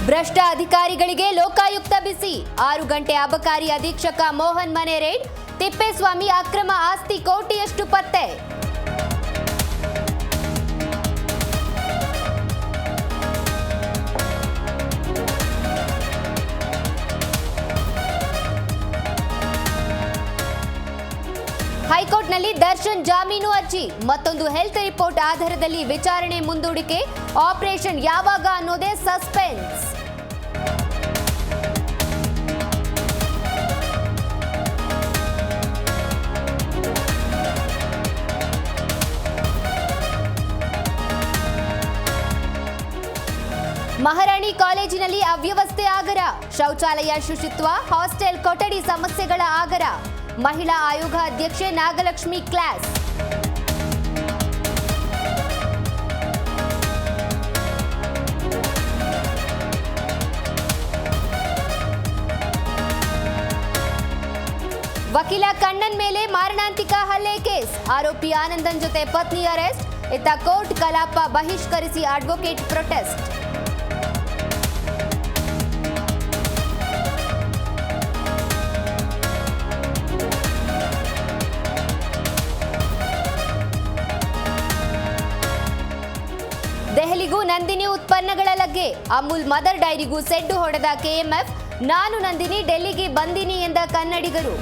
ಭ್ರಷ್ಟ ಅಧಿಕಾರಿಗಳಿಗೆ ಲೋಕಾಯುಕ್ತ ಬಿಸಿ 6 ಗಂಟೆ ಅಬಕಾರಿ ಅಧೀಕ್ಷಕ ಮೋಹನ್ ಮನೆ ರೇಡ್. ತಿಪ್ಪೇಸ್ವಾಮಿ ಅಕ್ರಮ ಆಸ್ತಿ ಕೋಟಿಯಷ್ಟು ಪತ್ತೆ. ಹೈಕೋರ್ಟ್ನಲ್ಲಿ ದರ್ಶನ್ ಜಾಮೀನು ಅರ್ಜಿ. ಮತ್ತೊಂದು ಹೆಲ್ತ್ ರಿಪೋರ್ಟ್ ಆಧಾರದಲ್ಲಿ ವಿಚಾರಣೆ ಮುಂದೂಡಿಕೆ. ಆಪರೇಷನ್ ಯಾವಾಗ ಅನ್ನೋದೇ ಸಸ್ಪೆನ್ಸ್. ಮಹಾರಾಣಿ ಕಾಲೇಜಿನಲ್ಲಿ ಅವ್ಯವಸ್ಥೆ ಆಗರ. ಶೌಚಾಲಯ ಶುಚಿತ್ವ, ಹಾಸ್ಟೆಲ್ ಕೊಠಡಿ ಸಮಸ್ಯೆಗಳ ಆಗರ. ಮಹಿಳಾ ಆಯೋಗ ಅಧ್ಯಕ್ಷೆ ನಾಗಲಕ್ಷ್ಮಿ ಕ್ಲಾಸ್. ವಕೀಲ ಕಣ್ಣನ್ ಮೇಲೆ ಮಾರಣಾಂತಿಕ ಹಲ್ಲೆ ಕೇಸ್. ಆರೋಪಿ ಆನಂದನ್ ಜೊತೆ ಪತ್ನಿ ಅರೆಸ್ಟ್. ಇತ್ತ ಕೋರ್ಟ್ ಕಲಾಪ ಬಹಿಷ್ಕರಿಸಿ ಅಡ್ವೊಕೇಟ್ ಪ್ರೊಟೆಸ್ಟ್. ದೆಹಲಿಗೂ ನಂದಿನಿ ಉತ್ಪನ್ನಗಳ ಲಗ್ಗೆ. ಅಮೂಲ್ ಮದರ್ ಡೈರಿಗೂ ಸೆಡ್ಡು ಹೊಡೆದ ಕೆಎಂಎಫ್. ನಾನು ನಂದಿನಿ ಡೆಲ್ಲಿಗೆ ಬಂದಿನಿ ಎಂದ ಕನ್ನಡಿಗರು.